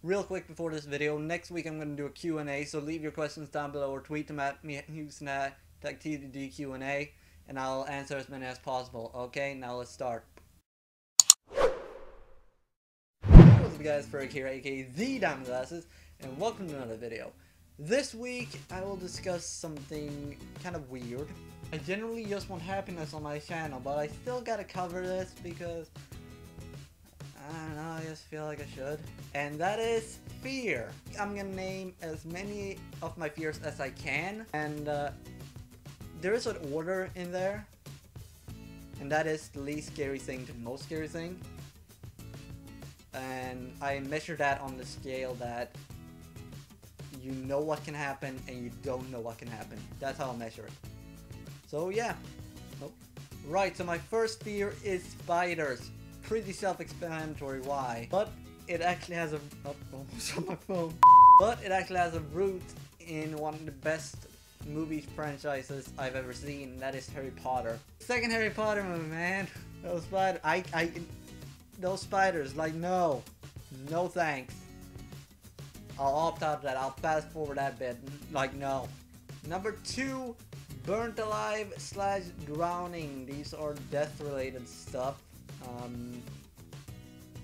Real quick before this video, next week I'm going to do a Q&A, so leave your questions down below or tweet them at me using #TDDQ&A, and I'll answer as many as possible. Okay, now let's start. What's up guys, Fredrik here, aka The Diamond Glasses, and welcome to another video. This week I will discuss something kind of weird. I generally just want happiness on my channel, but I still gotta cover this because I don't know, I just feel like I should. And that is fear. I'm gonna name as many of my fears as I can, and there is an order in there, and that is the least scary thing to the most scary thing. And I measure that on the scale that you know what can happen and you don't know what can happen. That's how I measure it. So yeah. Nope. Right, so my first fear is spiders. Pretty self-explanatory why. But it actually has a... Oh, almost on my phone. But it actually has a root in one of the best movie franchises I've ever seen, and that is Harry Potter. Second Harry Potter movie, man. Those spiders... Those spiders, like, no. No thanks. I'll opt out of that. I'll fast forward that bit. Like, no. Number 2, burnt alive / drowning. These are death-related stuff.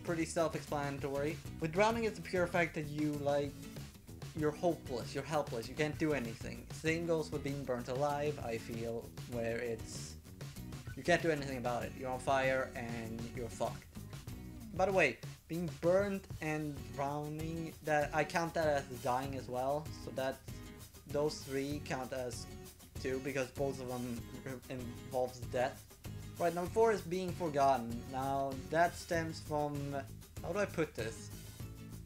Pretty self-explanatory. With drowning, it's the pure fact that you're hopeless, you're helpless, you can't do anything. Same goes with being burnt alive, I feel, where it's... you can't do anything about it. You're on fire and you're fucked. By the way, being burnt and drowning, that I count that as dying as well, so that those 3 count as 2 because both of them involves death. Right, number 4 is being forgotten. Now, that stems from... how do I put this?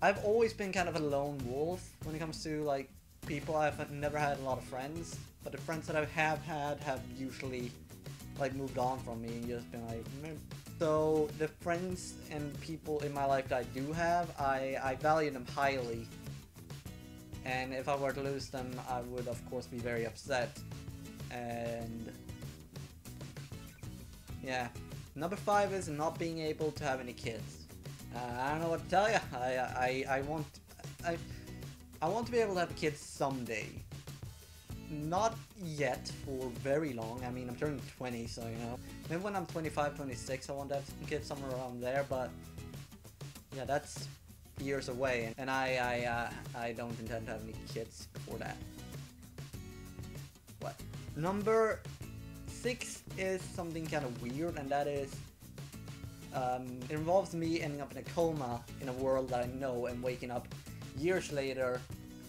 I've always been kind of a lone wolf when it comes to, like, people. I've never had a lot of friends, but the friends that I have had have usually, like, moved on from me and just been like... meh. So, the friends and people in my life that I do have, I value them highly. And if I were to lose them, I would, of course, be very upset. And... yeah. Number 5 is not being able to have any kids. I don't know what to tell you. I want to be able to have a kid someday. Not yet for very long. I mean, I'm turning 20, so you know. Maybe when I'm 25, 26, I want to have some kids somewhere around there. But yeah, that's years away, and I don't intend to have any kids before that. What? Number 6 is something kind of weird, and that is it involves me ending up in a coma in a world that I know and waking up years later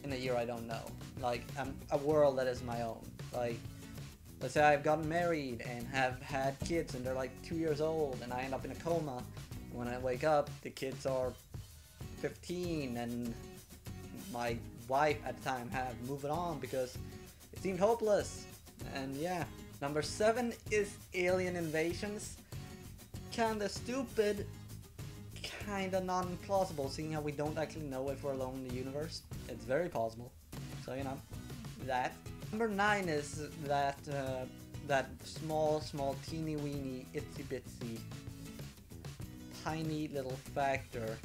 in a year I don't know. Like, a world that is my own. Like, let's say I've gotten married and have had kids and they're like 2 years old and I end up in a coma. When I wake up, the kids are 15 and my wife at the time have moved on because it seemed hopeless. And yeah. Number 7 is alien invasions. Kinda stupid, kinda non-plausible, seeing how we don't actually know if we're alone in the universe. It's very plausible, so you know, that. Number 9 is that that small, teeny weeny, itsy bitsy, tiny little factor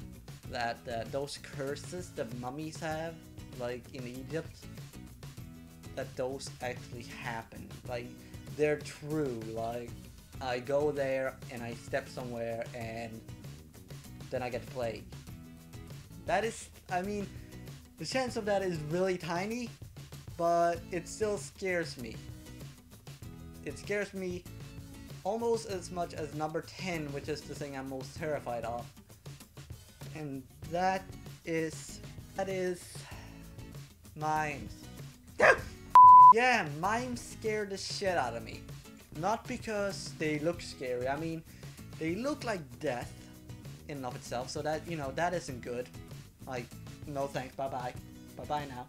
that those curses that mummies have, like in Egypt, that those actually happen. Like, they're true. Like, I go there and I step somewhere and then I get plagued. That is, I mean, the chance of that is really tiny, but it still scares me. It scares me almost as much as number 10, which is the thing I'm most terrified of. And that is mimes. Yeah, mimes scare the shit out of me. Not because they look scary. I mean, they look like death in and of itself, so that, you know, that isn't good. Like, no thanks, bye-bye. Bye-bye now.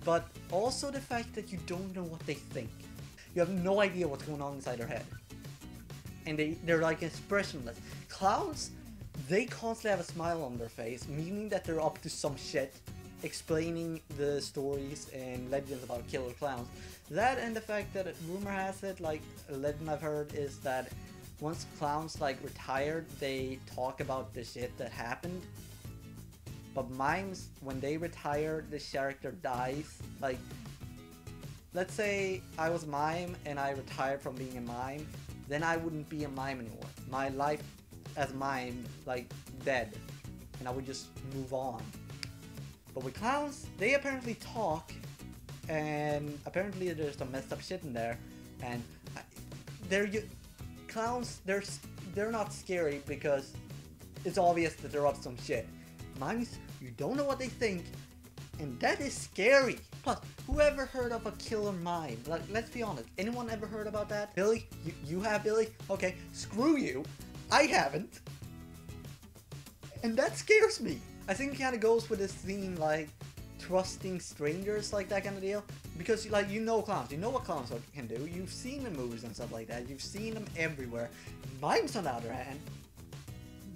But also the fact that you don't know what they think. You have no idea what's going on inside their head. And they're like expressionless. Clowns, they constantly have a smile on their face, meaning that they're up to some shit, explaining the stories and legends about killer clowns. That, and the fact that rumor has it, like a legend I've heard, is that once clowns like retired, they talk about the shit that happened But mimes, when they retire, this character dies. Like, let's say I was a mime and I retired from being a mime, then I wouldn't be a mime anymore. My life as a mime, like, dead. And I would just move on. But with clowns, they apparently talk, and apparently there's some messed up shit in there, and clowns, they're not scary because it's obvious that they're up some shit. Mimes, you don't know what they think, and that is scary. Plus, whoever heard of a killer mime? Like, let's be honest, anyone ever heard about that? Billy? You have, Billy? Okay, screw you. I haven't. And that scares me. I think it kind of goes with this theme, like, trusting strangers, like that kind of deal. Because, like, you know clowns. You know what clowns can do. You've seen the movies and stuff like that. You've seen them everywhere. Mimes, on the other hand,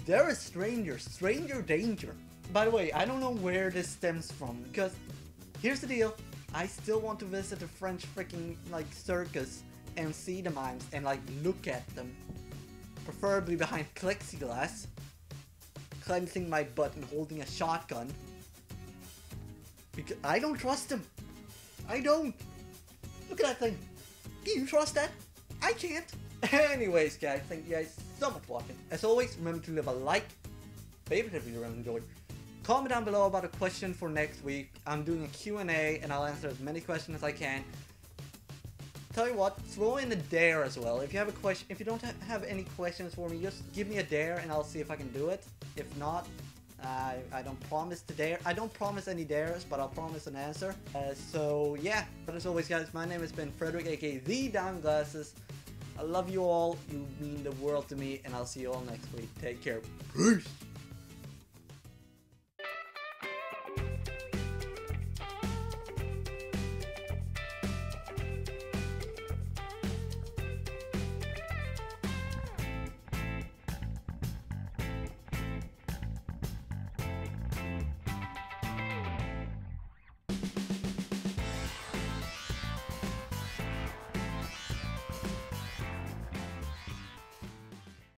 they're a stranger. Stranger danger. By the way, I don't know where this stems from. Because, here's the deal. I still want to visit the French freaking, like, circus and see the mimes and, like, look at them. Preferably behind plexiglass. Cleansing my butt and holding a shotgun. Because I don't trust him. I don't. Look at that thing. Do you trust that? I can't. Anyways, guys, thank you guys so much for watching. As always, remember to leave a like, favorite if you really enjoyed. Comment down below about a question for next week. I'm doing a Q&A and I'll answer as many questions as I can. Tell you what, throw in a dare as well. If you have a question, if you don't have any questions for me, just give me a dare and I'll see if I can do it. If not, I don't promise to dare. I don't promise any dares, but I'll promise an answer. So yeah, but as always, guys, my name has been Fredrik, aka The Down Glasses. I love you all. You mean the world to me, and I'll see you all next week. Take care. Peace.